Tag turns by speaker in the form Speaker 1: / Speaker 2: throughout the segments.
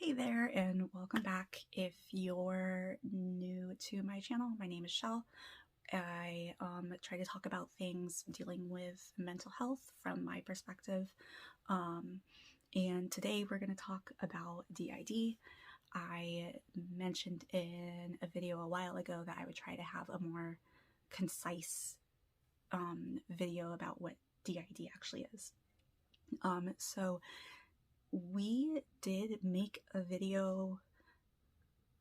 Speaker 1: Hey there, and welcome back. If you're new to my channel, my name is Shell. I try to talk about things dealing with mental health from my perspective. And today we're going to talk about DID. I mentioned in a video a while ago that I would try to have a more concise video about what DID actually is. So we did make a video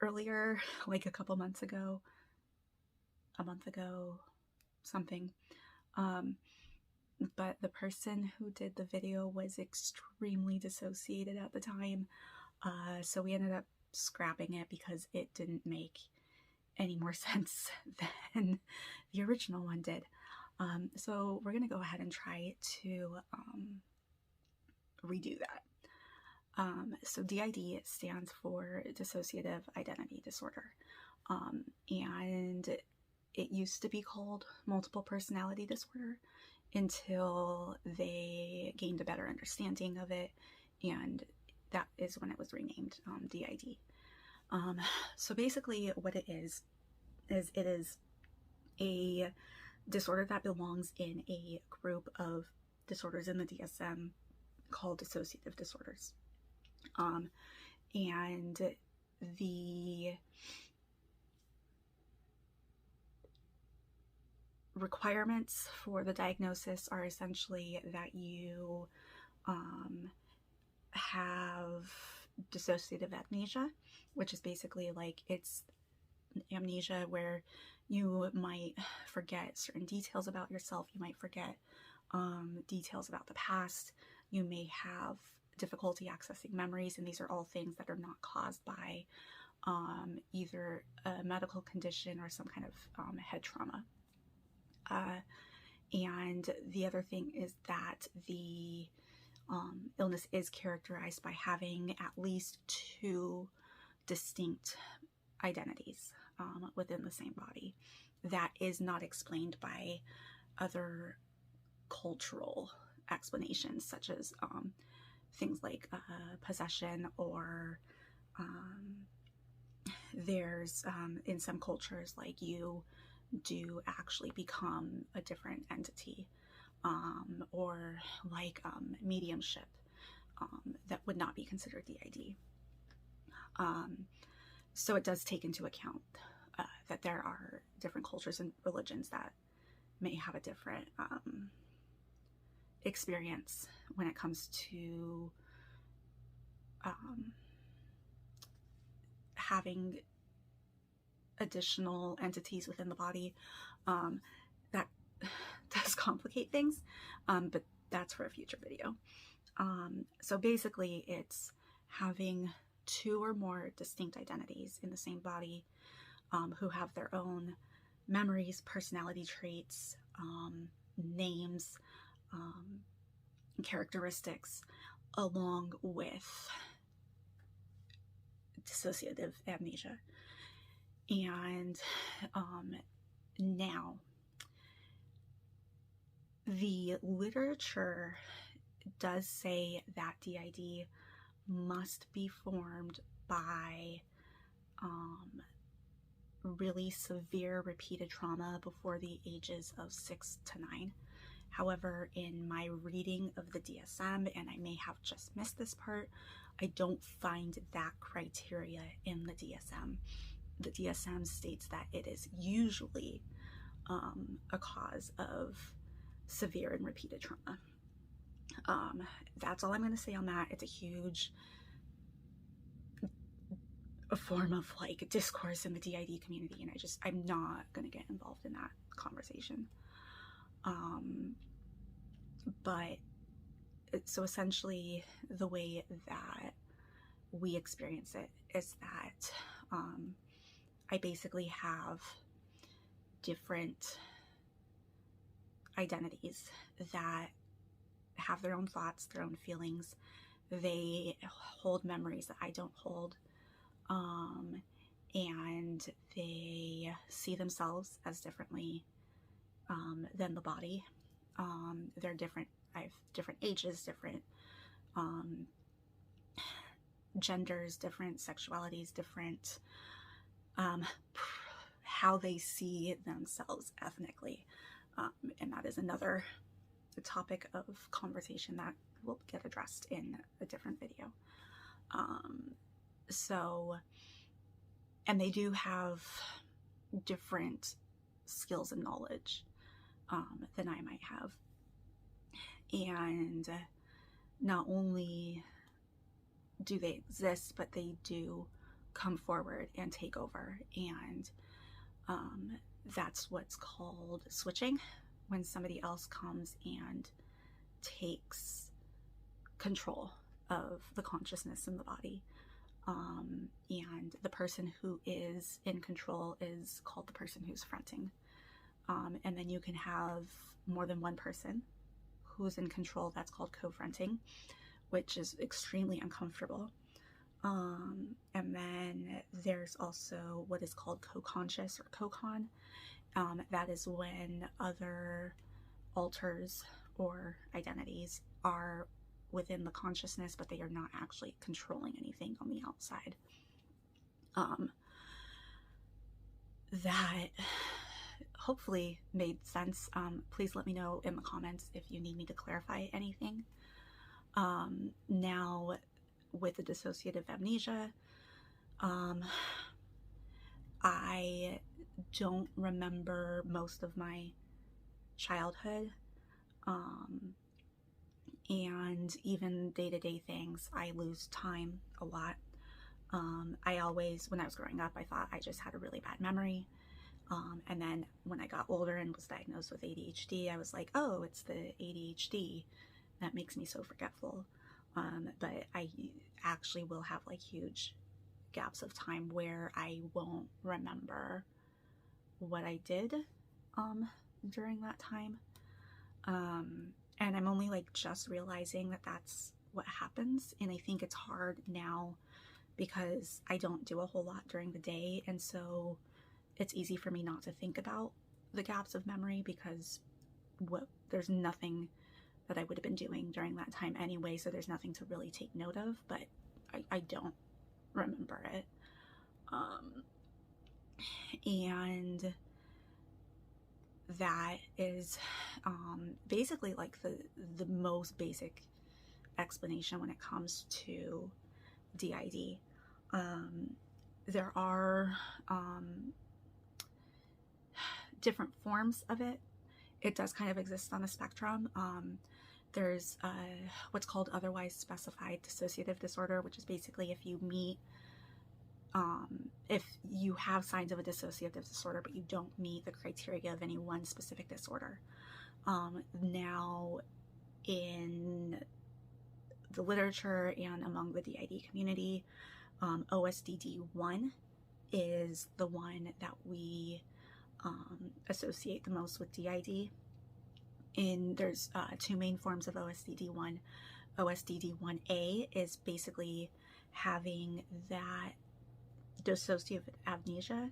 Speaker 1: earlier, like a couple months ago, a month ago, something. But the person who did the video was extremely dissociated at the time. So we ended up scrapping it because it didn't make any more sense than the original one did. So we're going to go ahead and try to redo that. So DID stands for Dissociative Identity Disorder. And it used to be called Multiple Personality Disorder until they gained a better understanding of it, and that is when it was renamed DID. So basically what it is it is a disorder that belongs in a group of disorders in the DSM called dissociative disorders. And the requirements for the diagnosis are essentially that you have dissociative amnesia, which is basically like it's amnesia where you might forget certain details about yourself, you might forget details about the past, you may have difficulty accessing memories, and these are all things that are not caused by either a medical condition or some kind of head trauma. And the other thing is that the illness is characterized by having at least two distinct identities within the same body that is not explained by other cultural explanations, such as things like possession, or there's in some cultures, like, you do actually become a different entity, or like mediumship, that would not be considered DID. So it does take into account that there are different cultures and religions that may have a different experience when it comes to having additional entities within the body. That does complicate things, but that's for a future video. So basically it's having two or more distinct identities in the same body, who have their own memories, personality traits, names, characteristics, along with dissociative amnesia. And now the literature does say that DID must be formed by really severe repeated trauma before the ages of 6 to 9. However, in my reading of the DSM, and I may have just missed this part, I don't find that criteria in the DSM. The DSM states that it is usually a cause of severe and repeated trauma. That's all I'm going to say on that. It's a huge form of like discourse in the DID community, and I'm not going to get involved in that conversation. But so essentially the way that we experience it is that I basically have different identities that have their own thoughts, their own feelings. They hold memories that I don't hold, and they see themselves as differently than the body. They're different. I have different ages, different genders, different sexualities, different how they see themselves ethnically. And that is another topic of conversation that will get addressed in a different video. And they do have different skills and knowledge than I might have. And not only do they exist, but they do come forward and take over. And that's what's called switching, when somebody else comes and takes control of the consciousness in the body. And the person who is in control is called the person who's fronting. And then you can have more than one person who's in control. That's called co-fronting, which is extremely uncomfortable. And then there's also what is called co-conscious or co-con. That is when other alters or identities are within the consciousness, but they are not actually controlling anything on the outside. That hopefully made sense. Please let me know in the comments if you need me to clarify anything. Now, with the dissociative amnesia, I don't remember most of my childhood, and even day-to-day things. I lose time a lot. I always, when I was growing up, I thought I just had a really bad memory. And then when I got older and was diagnosed with ADHD, I was like, oh, it's the ADHD that makes me so forgetful. But I actually will have like huge gaps of time where I won't remember what I did during that time. And I'm only like just realizing that that's what happens. And I think it's hard now because I don't do a whole lot during the day. And so it's easy for me not to think about the gaps of memory because there's nothing that I would have been doing during that time anyway. So there's nothing to really take note of, but I don't remember it. And that is basically like the most basic explanation when it comes to DID. There are different forms of it. It does kind of exist on a spectrum. There's what's called otherwise specified dissociative disorder, which is basically if you meet if you have signs of a dissociative disorder, but you don't meet the criteria of any one specific disorder. Now, in the literature and among the DID community, OSDD1 is the one that we associate the most with DID. And there's two main forms of OSDD1. OSDD1A is basically having that dissociative amnesia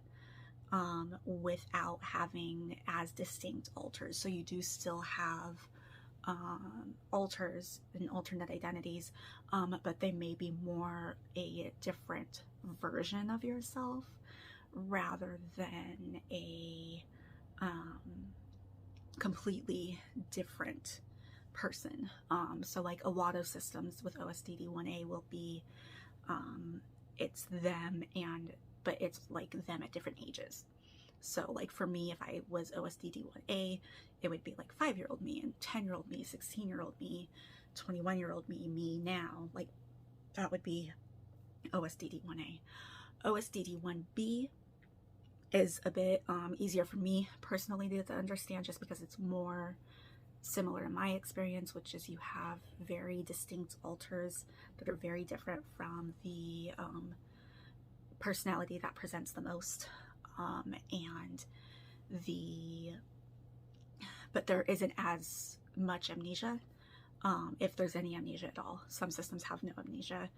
Speaker 1: without having as distinct alters. So you do still have alters and alternate identities, but they may be more a different version of yourself rather than a completely different person. So like a lot of systems with OSDD1A will be it's them, but it's like them at different ages. So like for me, if I was OSDD1A, it would be like 5-year-old me and 10-year-old me, 16-year-old me, 21-year-old me now. Like that would be OSDD1A. OSDD1B is a bit easier for me personally to understand, just because it's more similar in my experience, which is you have very distinct alters that are very different from the personality that presents the most, but there isn't as much amnesia, if there's any amnesia at all. Some systems have no amnesia.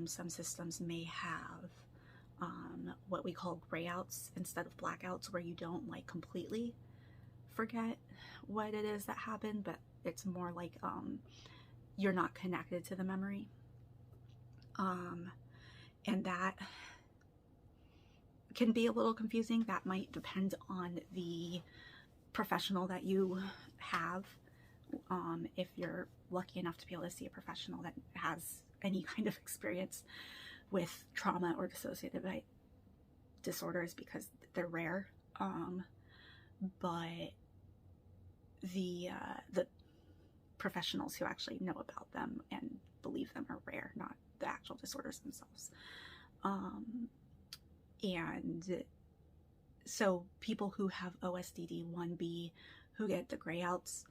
Speaker 1: Some systems may have what we call grayouts instead of blackouts, where you don't like completely forget what it is that happened, but it's more like you're not connected to the memory. And that can be a little confusing. That might depend on the professional that you have. If you're lucky enough to be able to see a professional that has any kind of experience with trauma or dissociative disorders, because they're rare. But the professionals who actually know about them and believe them are rare, not the actual disorders themselves. And so people who have OSDD 1B, who get the grayouts,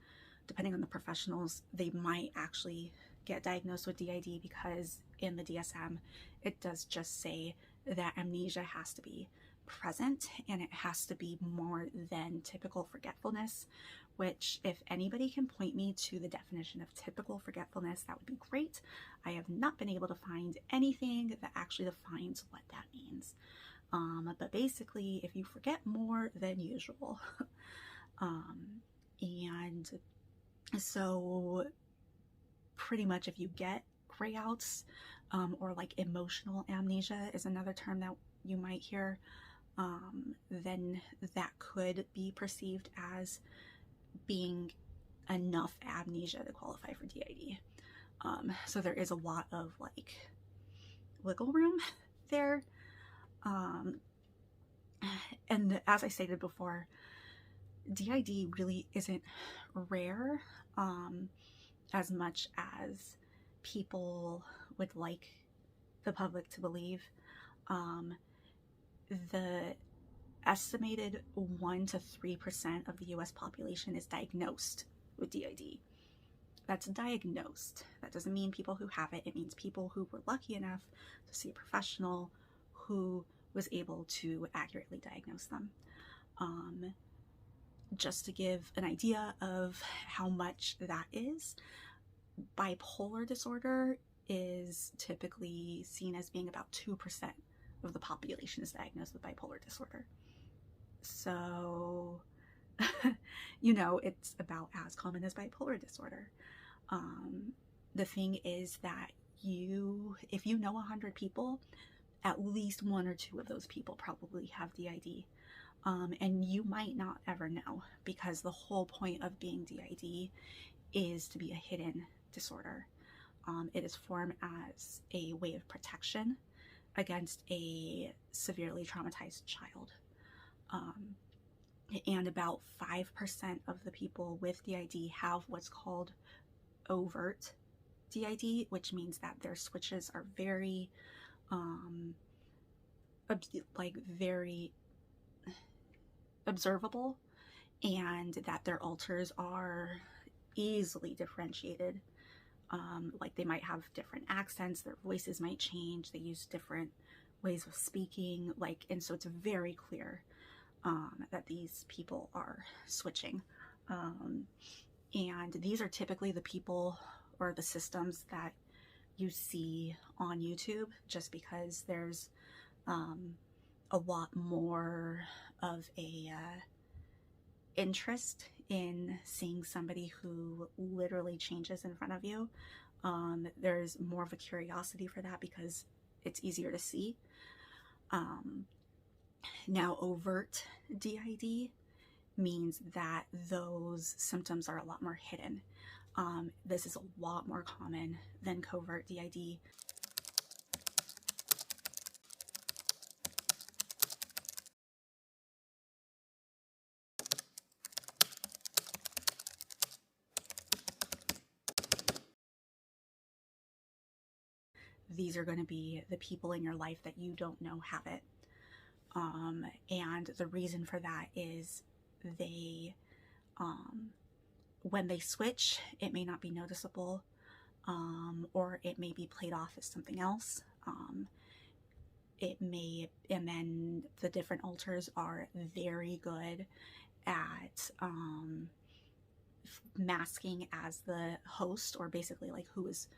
Speaker 1: depending on the professionals, they might actually get diagnosed with DID, because in the DSM, it does just say that amnesia has to be present and it has to be more than typical forgetfulness, which if anybody can point me to the definition of typical forgetfulness, that would be great. I have not been able to find anything that actually defines what that means. But basically, if you forget more than usual, and so pretty much if you get grayouts, or like emotional amnesia is another term that you might hear, then that could be perceived as being enough amnesia to qualify for DID. So there is a lot of like wiggle room there. And as I stated before, DID really isn't rare, as much as people would like the public to believe. The estimated 1 to 3% of the US population is diagnosed with DID. That's diagnosed. That doesn't mean people who have it. It means people who were lucky enough to see a professional who was able to accurately diagnose them. Just to give an idea of how much that is, bipolar disorder is typically seen as being about 2% of the population is diagnosed with bipolar disorder. So, you know, it's about as common as bipolar disorder. The thing is that if you know 100 people, at least 1 or 2 of those people probably have DID. And you might not ever know, because the whole point of being DID is to be a hidden disorder. It is formed as a way of protection against a severely traumatized child. And about 5% of the people with DID have what's called overt DID, which means that their switches are very, very observable, and that their alters are easily differentiated. Like they might have different accents, their voices might change, they use different ways of speaking, and so it's very clear that these people are switching. And these are typically the people or the systems that you see on YouTube, just because there's a lot more of a interest in seeing somebody who literally changes in front of you. There's more of a curiosity for that because it's easier to see. Now, overt DID means that those symptoms are a lot more hidden. This is a lot more common than covert DID. These are going to be the people in your life that you don't know have it. And the reason for that is when they switch, it may not be noticeable, or it may be played off as something else. And then the different alters are very good at masking as the host, or basically like who is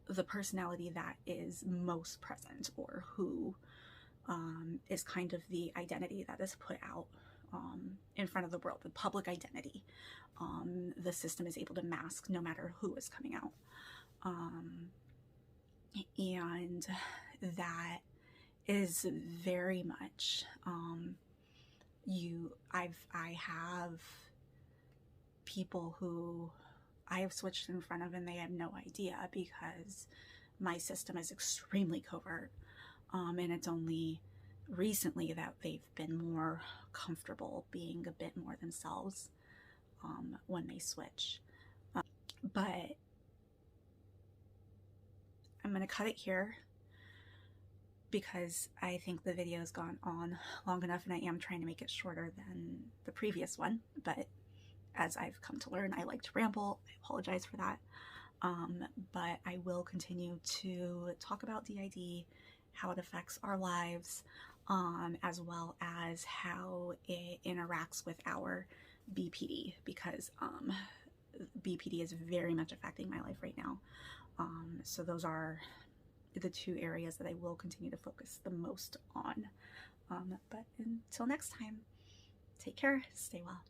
Speaker 1: the personality that is most present, or who is kind of the identity that is put out in front of the world, the public identity. The system is able to mask no matter who is coming out. and that is very much I have people who I have switched in front of and they have no idea, because my system is extremely covert, and it's only recently that they've been more comfortable being a bit more themselves when they switch. But I'm going to cut it here because I think the video has gone on long enough, and I am trying to make it shorter than the previous one. But as I've come to learn, I like to ramble. I apologize for that. But I will continue to talk about DID, how it affects our lives, as well as how it interacts with our BPD, because BPD is very much affecting my life right now. So those are the two areas that I will continue to focus the most on. But until next time, take care, stay well.